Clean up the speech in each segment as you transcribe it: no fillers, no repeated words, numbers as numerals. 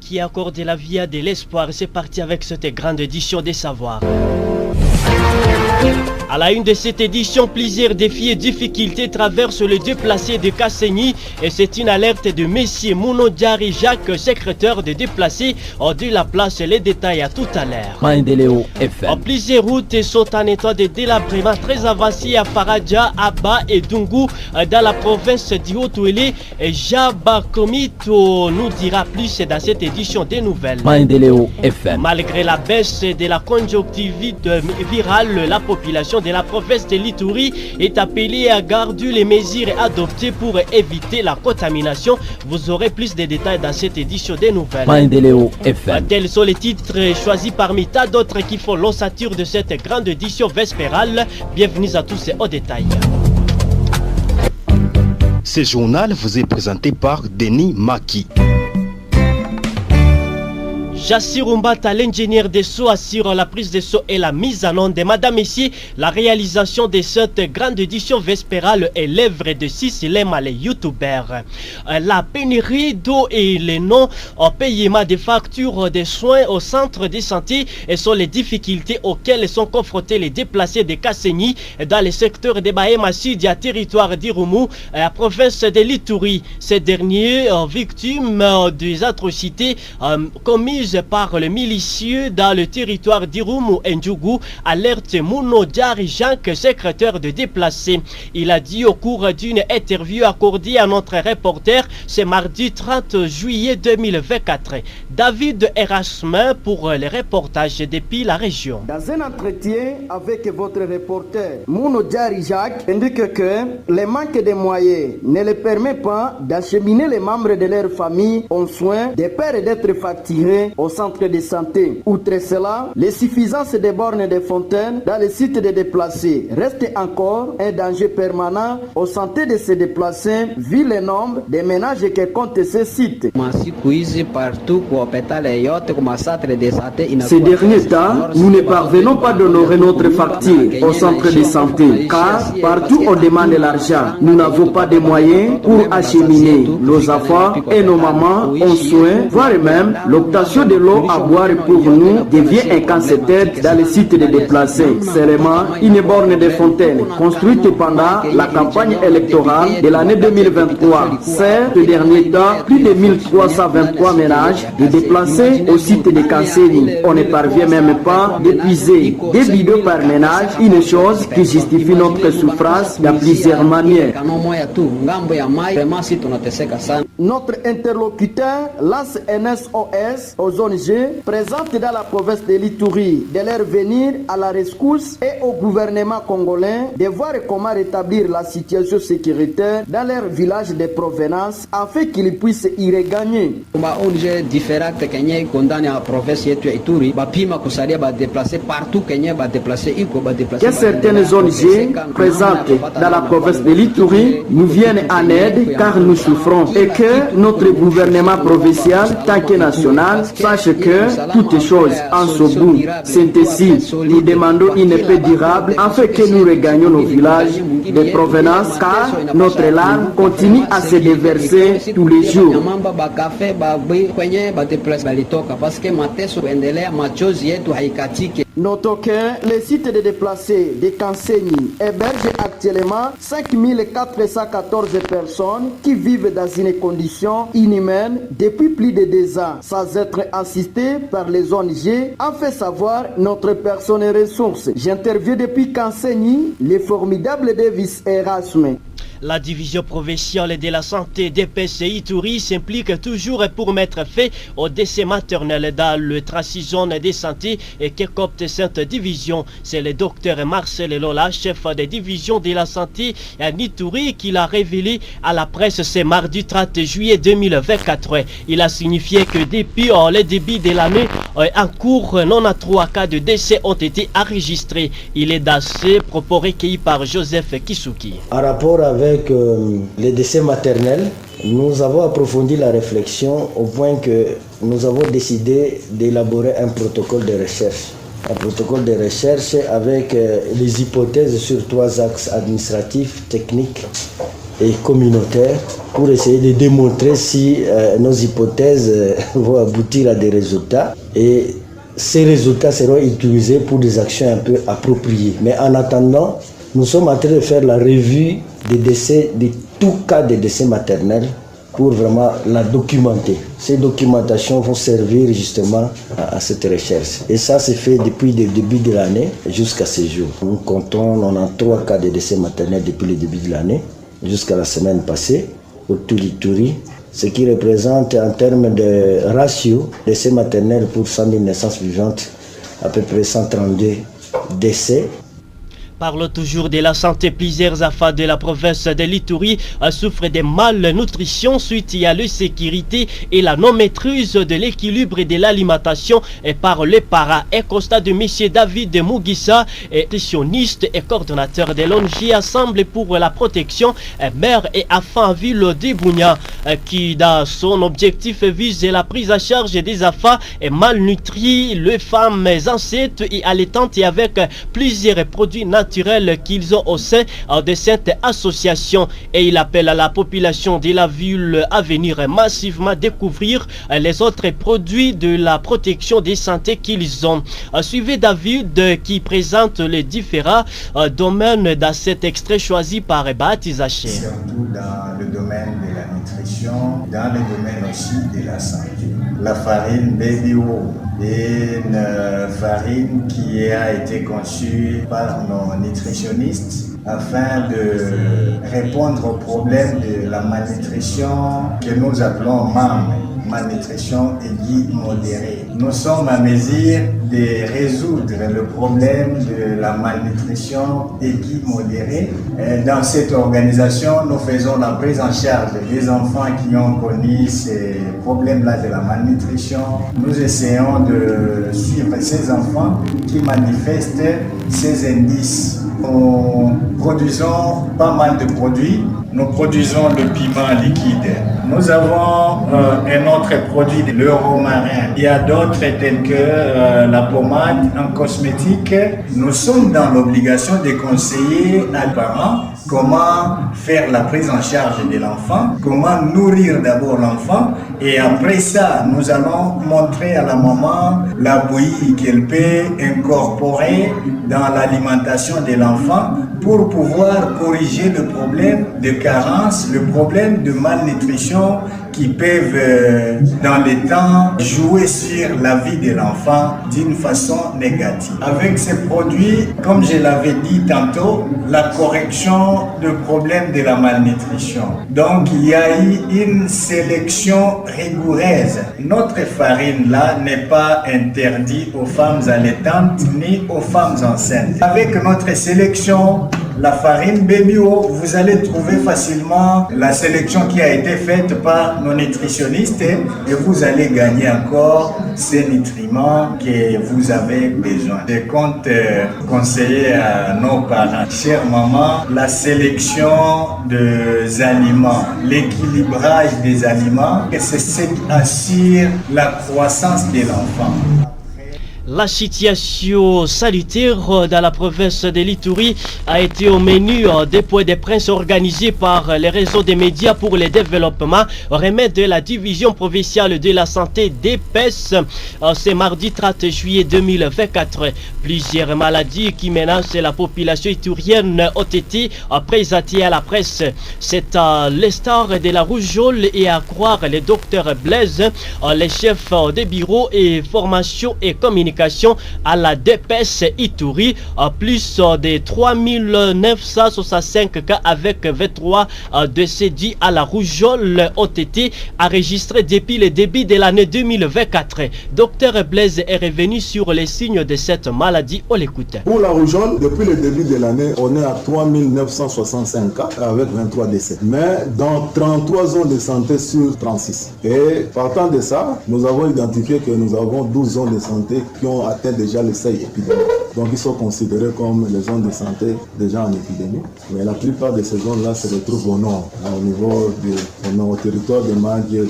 qui accorde la vie à de l'espoir. C'est parti avec cette grande édition des savoirs. À la une de cette édition, plusieurs défis et difficultés traversent le déplacé de Kassenyi et c'est une alerte de Messier Mouno Diari Jacques, secrétaire de déplacés de la place. Les détails à tout à l'heure. Plusieurs routes sont en état de délabrement très avancé à Faradja, Abba et Dungu dans la province du Haut-Ouélé. Jaba Komito nous dira plus dans cette édition des nouvelles. Malgré la baisse de la conjonctivite virale, la population de la province de l'Ituri est appelée à garder les mesures adoptées pour éviter la contamination. Vous aurez plus de détails dans cette édition des nouvelles. Tels sont les titres choisis parmi tant d'autres qui font l'ossature de cette grande édition vespérale. Bienvenue à tous et au détail. Ce journal vous est présenté par Denis Maki. Jassir Umbata, l'ingénieur des Sceaux, assure la prise de Sceaux et la mise en onde. Madame, Messieurs, la réalisation de cette grande édition vespérale est l'œuvre de Sissilema, les youtubeurs. La pénurie d'eau et les non-paiement des factures de soins au centre de santé sont les difficultés auxquelles sont confrontés les déplacés de Kassenyi dans le secteur de Bahema Sud, à territoire d'Irumu, à la province de l'Ituri. Ces derniers, victimes des atrocités commises par le milicieux dans le territoire d'Irumu Ndjougou, alerte Mouno Diari Jacques, secrétaire de déplacés. Il a dit au cours d'une interview accordée à notre reporter ce mardi 30 juillet 2024. David Erasmin pour les reportages depuis la région. Dans un entretien avec votre reporter, Mouno Diari Jacques indique que le manque de moyens ne les permet pas d'acheminer les membres de leur famille en soins, de peur d'être facturés au centre de santé. Outre cela, l'insuffisance des bornes de fontaines dans les sites de déplacés reste encore un danger permanent aux santé de ces déplacés vu le nombre de ménages que comptent ces sites. Ces derniers temps, nous ne parvenons pas d'honorer notre facture au centre de santé car partout on demande l'argent. Nous n'avons pas de moyens pour acheminer nos enfants et nos mamans en soins, voire même l'obtention de l'eau à boire pour nous devient un casse-tête dans les sites de déplacés. Seulement, une borne de fontaine construite pendant la campagne électorale de l'année 2023 sert ces derniers temps plus de 1323 ménages de déplacés au site de Kassenyi. On ne parvient même pas d'épuiser des bidons par ménage, une chose qui justifie notre souffrance dans plusieurs manières. Notre interlocuteur lance un SOS aux ONG présentes dans la province de l'Ituri de leur venir à la rescousse et au gouvernement congolais de voir comment rétablir la situation sécuritaire dans leur village de provenance afin qu'ils puissent y regagner. Que certaines ONG présentes dans la province de l'Ituri nous viennent en aide car nous souffrons et que notre gouvernement provincial tant que national sache que toutes choses en son bout. C'est ainsi, nous demandons une paix durable afin que nous regagnions nos villages de provenance car notre larme continue à se déverser tous les jours. Notons que le site de déplacés de Kassenyi héberge actuellement 5414 personnes qui vivent dans une condition inhumaine depuis plus de 2 ans sans être assistées par les ONG, a fait savoir notre personne et ressources. J'interviens depuis Kassenyi, le formidable Davis Erasme. La division provinciale de la santé d'EPS Ituri s'implique toujours pour mettre fin au décès maternel dans le transi-zone de santé et que copte cette division. C'est le docteur Marcel Lola, chef de division de la santé à Ituri, qui l'a révélé à la presse ce mardi 30 juillet 2024. Il a signifié que depuis le début de l'année en cours, 93 cas de décès ont été enregistrés. Il est dans ces propos recueillis par Joseph Kisuki. En rapport avec les décès maternels, nous avons approfondi la réflexion au point que nous avons décidé d'élaborer un protocole de recherche. Un protocole de recherche avec les hypothèses sur 3 axes administratifs, techniques et communautaires pour essayer de démontrer si nos hypothèses vont aboutir à des résultats. Et ces résultats seront utilisés pour des actions un peu appropriées. Mais en attendant, nous sommes en train de faire la revue des décès, de tout cas de décès maternels, pour vraiment la documenter. Ces documentations vont servir justement à cette recherche. Et ça s'est fait depuis le début de l'année jusqu'à ce jour. Nous comptons 93 cas de décès maternels depuis le début de l'année jusqu'à la semaine passée au Turi, ce qui représente en termes de ratio décès maternels pour 100 000 naissances vivantes à peu près 132 décès. Parlons toujours de la santé. Plusieurs enfants de la province de l'Ituri souffrent de malnutrition suite à l'insécurité et la non-maîtrise de l'équilibre de l'alimentation par les parents. Un constat de M. David Mugissa, nutritionniste et coordonnateur de l'ONG Ensemble pour la protection mère et enfants en ville de Bunia, qui dans son objectif vise la prise en charge des enfants malnutris, les femmes enceintes et allaitantes, et avec plusieurs produits naturels qu'ils ont au sein de cette association. Et il appelle à la population de la ville à venir massivement découvrir les autres produits de la protection des santé qu'ils ont. Suivez David qui présente les différents domaines dans cet extrait choisi par Baptiste Haché. Surtout dans le domaine de la nutrition, dans le domaine aussi de la santé. La farine BBO est une farine qui a été conçue par nos nutritionnistes afin de répondre au problème de la malnutrition que nous appelons MAM, malnutrition aiguë modérée. Nous sommes à mesure de résoudre le problème de la malnutrition aiguë modérée. Dans cette organisation, nous faisons la prise en charge des enfants qui ont connu ces problèmes-là de la malnutrition. Nous essayons de suivre ces enfants qui manifestent ces indices. Nous produisons pas mal de produits. Nous produisons le piment liquide. Nous avons un autre produit, le romarin. Il y a d'autres tels que la pommade, un cosmétique. Nous sommes dans l'obligation de conseiller aux parents comment faire la prise en charge de l'enfant, comment nourrir d'abord l'enfant, et après ça, nous allons montrer à la maman la bouillie qu'elle peut incorporer dans l'alimentation de l'enfant pour pouvoir corriger le problème de carence, le problème de malnutrition qui peuvent dans les temps jouer sur la vie de l'enfant d'une façon négative. Avec ces produits, comme je l'avais dit tantôt, la correction du problème de la malnutrition. Donc il y a eu une sélection rigoureuse. Notre farine là n'est pas interdite aux femmes allaitantes ni aux femmes enceintes. Avec notre sélection, la farine BBO, vous allez trouver facilement la sélection qui a été faite par nos nutritionnistes et vous allez gagner encore ces nutriments que vous avez besoin. Je compte conseiller à nos parents, chère maman, la sélection des aliments, l'équilibrage des aliments, et c'est ce qui assure la croissance de l'enfant. La situation sanitaire dans la province de l'Ituri a été au menu des points de presse organisés par les réseaux des médias pour le développement, remède de la division provinciale de la santé DPS. C'est mardi 30 juillet 2024. Plusieurs maladies qui menacent la population iturienne ont été présentées à la presse. C'est les stars de la rougeole et à croire le docteur Blaise, les chefs des bureaux et formation et communication à la DPS Ituri, plus de 3965 cas avec 23 décès dits à la rougeole ont été enregistrés depuis le début de l'année 2024. Docteur Blaise est revenu sur les signes de cette maladie. On l'écoute. Pour la rougeole, depuis le début de l'année, on est à 3965 cas avec 23 décès. Mais dans 33 zones de santé sur 36. Et partant de ça, nous avons identifié que nous avons 12 zones de santé qui ont atteint déjà le seuil épidémique. Donc ils sont considérés comme les zones de santé déjà en épidémie. Mais la plupart de ces zones-là se retrouvent au nord, au niveau au territoire de Magui et au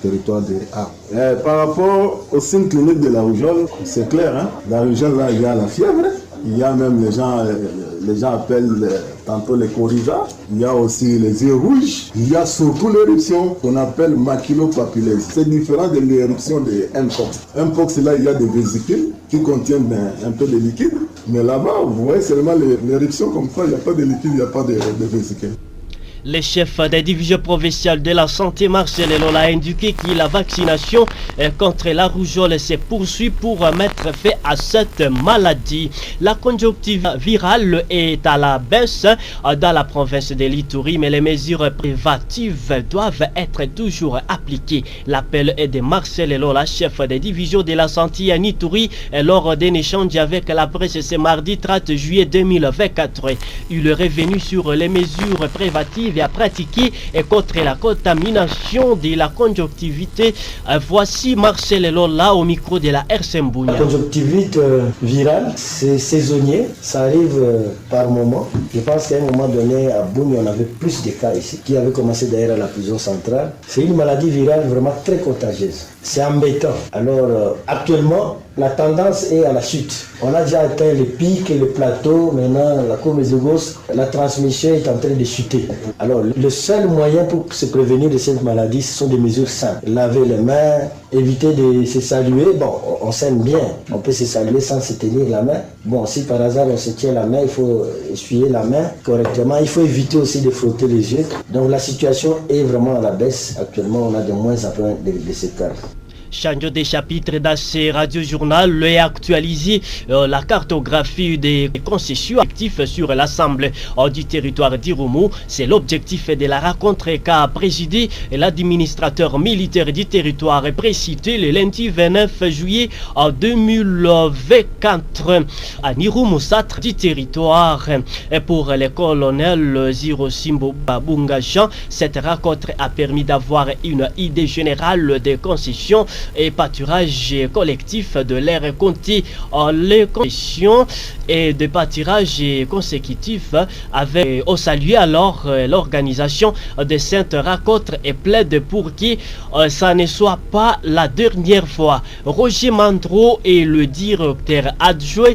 territoire de A. Par rapport aux signes cliniques de la rougeole, c'est clair, hein? La rougeole, là, il y a la fièvre. Il y a même les gens, les gens appellent tantôt les corridas. Il y a aussi les yeux rouges. Il y a surtout l'éruption qu'on appelle maculopapuleuse. C'est différent de l'éruption de Mpox. Mpox, là, il y a des vésicules qui contiennent un peu de liquide. Mais là-bas, vous voyez seulement l'éruption comme ça, il n'y a pas de liquide, il n'y a pas de vésicules. Le chef des divisions provinciales de la santé, Marcel Elola, a indiqué que la vaccination contre la rougeole se poursuit pour mettre fin à cette maladie. La conjonctive virale est à la baisse dans la province de l'Ituri, mais les mesures préventives doivent être toujours appliquées. L'appel est de Marcel Elola, chef des divisions de la santé à Ituri, lors d'un échange avec la presse ce mardi 30 juillet 2024. Il est revenu sur les mesures préventives à pratiquer contre la contamination de la conjonctivité. Voici Marcel Elola au micro de la RCM Bunia. La conjonctivite virale, c'est saisonnier, ça arrive par moment. Je pense qu'à un moment donné, à Bunia, on avait plus de cas ici, qui avaient commencé d'ailleurs à la prison centrale. C'est une maladie virale vraiment très contagieuse. C'est embêtant. Alors, actuellement, la tendance est à la chute. On a déjà atteint le pic et le plateau. Maintenant, la courbe de Gauss, la transmission est en train de chuter. Alors, le seul moyen pour se prévenir de cette maladie, ce sont des mesures simples. Laver les mains, éviter de se saluer. Bon, on s'aime bien. On peut se saluer sans se tenir la main. Bon, si par hasard on se tient la main, il faut essuyer la main correctement. Il faut éviter aussi de frotter les yeux. Donc, la situation est vraiment à la baisse. Actuellement, on a de moins en moins de ces cas. Changeons des chapitres dans ces radiojournal et actualiser la cartographie des concessions actives sur l'Assemblée du territoire d'Irumu. C'est l'objectif de la rencontre qu'a présidé l'administrateur militaire du territoire précité le lundi 29 juillet 2024 à Irumu Satre du territoire. Et pour le colonel Zirosimbo Babungajan, cette rencontre a permis d'avoir une idée générale des concessions et pâturage collectif de l'air compté en les concessions et de pâturage consécutif avec au saluer alors l'organisation de cette rencontre et plaide pour que ça ne soit pas la dernière fois. Roger Mandro est le directeur adjoint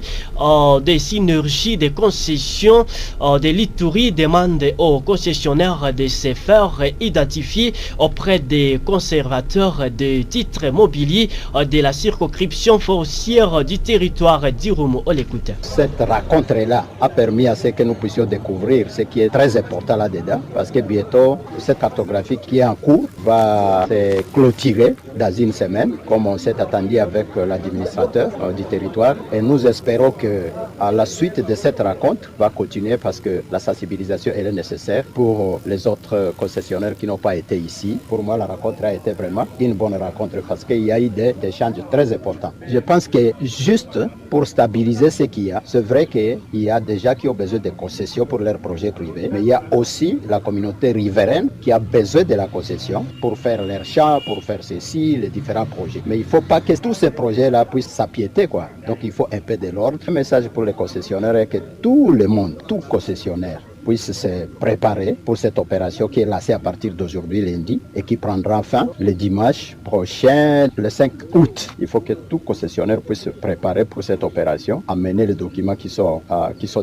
des synergies des concessions de l'Ituri, demande aux concessionnaires de se faire identifier auprès des conservateurs de titres mobilier de la circonscription foncière du territoire d'Irumu. On l'écoute. Cette rencontre-là a permis à ce que nous puissions découvrir ce qui est très important là-dedans, parce que bientôt, cette cartographie qui est en cours va se clôturer dans une semaine, comme on s'est attendu avec l'administrateur du territoire. Et nous espérons que à la suite de cette rencontre va continuer, parce que la sensibilisation elle est nécessaire pour les autres concessionnaires qui n'ont pas été ici. Pour moi, la rencontre a été vraiment une bonne rencontre, parce qu'il y a eu des échanges très importants. Je pense que juste pour stabiliser ce qu'il y a, c'est vrai qu'il y a des gens qui ont besoin de concessions pour leurs projets privés, mais il y a aussi la communauté riveraine qui a besoin de la concession pour faire leurs champs, pour faire ceci, les différents projets. Mais il ne faut pas que tous ces projets-là puissent s'appiéter, quoi. Donc il faut un peu de l'ordre. Le message pour les concessionnaires est que tout le monde, tout concessionnaire, puisse se préparer pour cette opération qui est lancée à partir d'aujourd'hui lundi et qui prendra fin le dimanche prochain, le 5 août. Il faut que tout concessionnaire puisse se préparer pour cette opération, amener les documents qui sont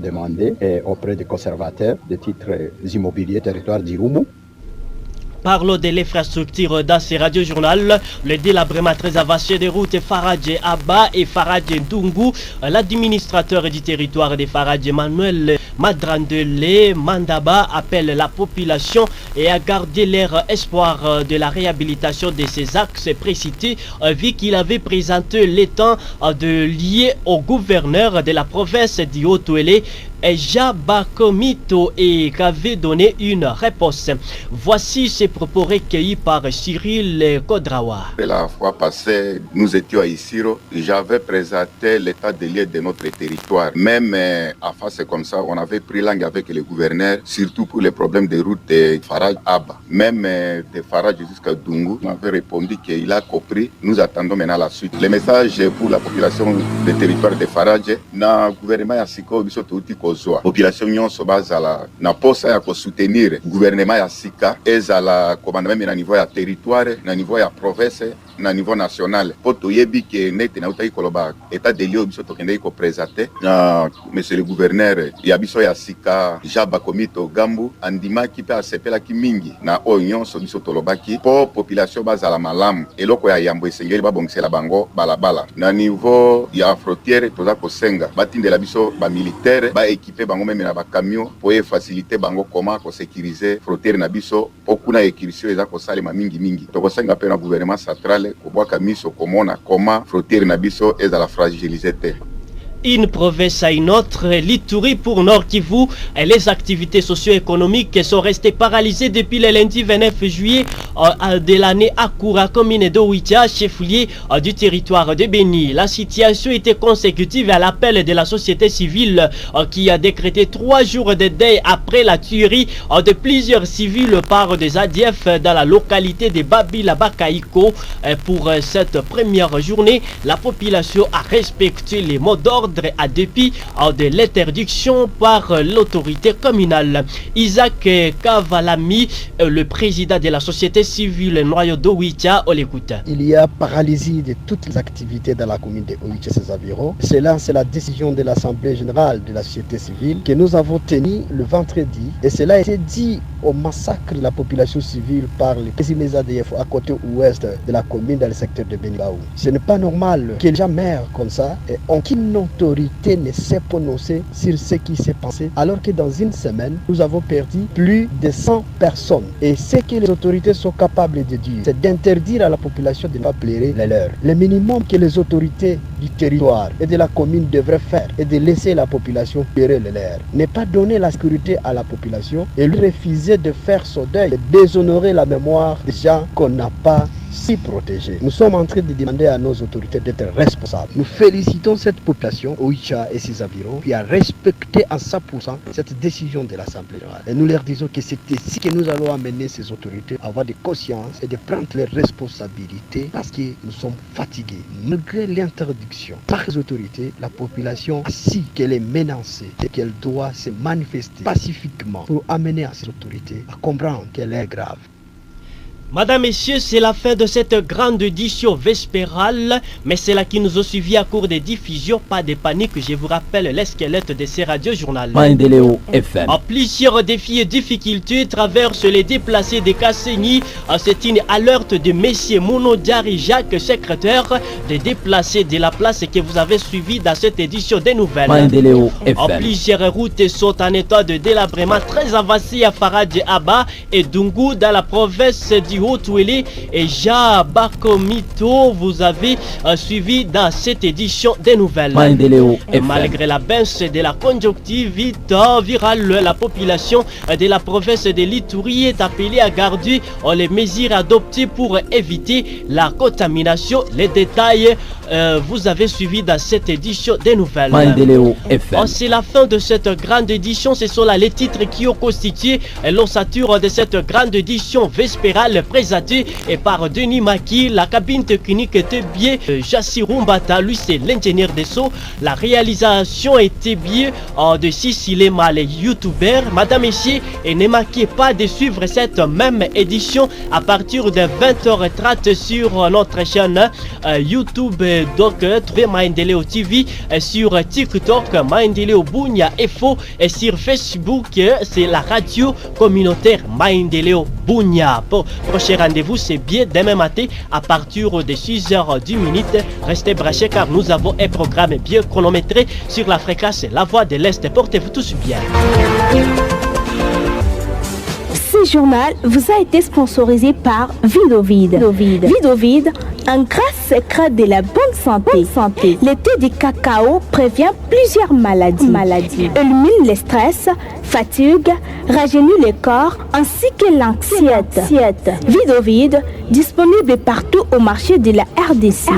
demandés auprès des conservateurs des titres immobiliers territoire d'Irumu. Parlons de l'infrastructure dans ces radiojournal. Le délabrement très avancé des routes Faradje Abba et Faradje Ndungu. L'administrateur du territoire de Faradje, Manuel Madrandele Mandaba, appelle la population et à garder leur espoir de la réhabilitation de ces axes précités, vu qu'il avait présenté l'état de lier au gouverneur de la province d'Iotuele, Jabakomito, et qu'avait donné une réponse. Voici ces propos recueillis par Cyril Kodrawa. La fois passée, nous étions à Isiro. J'avais présenté l'état de lieu de notre territoire. Même à face comme ça, on avait pris langue avec le gouverneur, surtout pour les problèmes de route de Faraj Abba. Même de Faraj jusqu'à Dungu, on avait répondu qu'il a compris. Nous attendons maintenant la suite. Le message pour la population du territoire de Faraj, le gouvernement a kozwa population nyonso bazala na posa ya soutenir gouvernement ya sika ezala komanda même na niveau ya territoire na niveau ya province na niveau national po toyebi ke nete na utaki koloba état de lieu biso tokende ko présenter na monsieur le gouverneur ya biso ya sika Jaba Komito Gambu andimaki pe asepelaki mingi na nyonso biso tolobaki po population bazala malamu eloko ya yambo esengeli babongisela bango balabala na niveau ya frontière toza kosenga batindela biso ba militaire ba équiper bango même na ba camion po faciliter bango comment ko sécuriser frontière na biso po kuna équilibre eza ko salema mingi tokosenga pe na gouvernement central ko bwaka miso komona comment frontière na biso ezala fragiliser te. Une province à une autre, l'Ituri pour Nord Kivu, et les activités socio-économiques sont restées paralysées depuis le lundi 29 juillet de l'année à Koura, commune de Ouicha, chef-lieu du territoire de Béni. La situation était consécutive à l'appel de la société civile qui a décrété 3 jours de deuil après la tuerie de plusieurs civils par des ADF dans la localité de Babila Bakaïko. Pour cette première journée, la population a respecté les mots d'ordre à dépit de l'interdiction par l'autorité communale. Isaac Kavalami, le président de la société civile noyau d'Owicha, on l'écoute. Il y a paralysie de toutes les activités dans la commune de Owicha et ses environs. Cela, c'est la décision de l'Assemblée générale de la société civile que nous avons tenue le vendredi, et cela a été dit au massacre de la population civile par les présumés ADF à côté ouest de la commune dans le secteur de Benibaou. Ce n'est pas normal que les gens meurent comme ça et aucune autorité ne s'est prononcée sur ce qui s'est passé, alors que dans une semaine, nous avons perdu plus de 100 personnes. Et ce que les autorités sont capables de dire, c'est d'interdire à la population de ne pas pleurer les leurs. Le minimum que les autorités du territoire et de la commune devraient faire est de laisser la population pleurer les leurs. Ne pas donner la sécurité à la population et lui refuser de faire son deuil, de déshonorer la mémoire des gens qu'on n'a pas si protégés. Nous sommes en train de demander à nos autorités d'être responsables. Nous félicitons cette population, Owicha et ses environs, qui a respecté à 100% cette décision de l'Assemblée générale. Et nous leur disons que c'est ici que nous allons amener ces autorités à avoir de conscience et de prendre leurs responsabilités parce que nous sommes fatigués. Malgré l'interdiction par les autorités, la population a su qu'elle est menacée et qu'elle doit se manifester pacifiquement pour amener à ces autorités à comprendre qu'elle est grave. Madame, Messieurs, c'est la fin de cette grande édition vespérale, mais c'est là qui nous a suivis à cours des diffusions. Pas de panique, je vous rappelle les squelettes de ces radios-journal. Maendeleo FM. Plusieurs défis et difficultés traversent les déplacés de Kasséni. C'est une alerte de Messieurs Mounodiari Jacques, secrétaire des déplacés de la place que vous avez suivi dans cette édition des nouvelles. Maendeleo FM. Plusieurs routes sont en état de délabrement très avancé à Farad Abba et Dungu dans la province du Haut-Ouélé et Jaba Komito, vous avez suivi dans cette édition des nouvelles. Malgré la baisse de la conjonctivite virale, la population de la province de l'Ituri est appelée à garder les mesures adoptées pour éviter la contamination. Les détails, vous avez suivi dans cette édition des nouvelles. C'est la fin de cette grande édition. Ce sont là les titres qui ont constitué l'ossature de cette grande édition vespérale présentée par Denis Maki. La cabine technique était bien Jassirou Mbata, lui c'est l'ingénieur des sons. La réalisation était bien de Sissilema, les youtubeurs. Madame, messieurs, et ne manquez pas de suivre cette même édition à partir de 20h30 sur notre chaîne YouTube. Donc trouvez Maendeleo TV sur TikTok, Maendeleo Bunya Info, et sur Facebook c'est la radio communautaire Maendeleo Bunya. Pour prochain rendez-vous, c'est bien demain matin à partir de 6h10. Restez branchés car nous avons un programme bien chronométré sur la fréquence La Voix de l'Est. Portez-vous tous bien. Ce journal vous a été sponsorisé par Vidovide. Vidovide, un grand secret de la bonne santé. Le thé du cacao prévient plusieurs maladies. Élimine le stress, fatigue, rajeunit le corps ainsi que l'anxiété. Vidovide, disponible partout au marché de la RDC.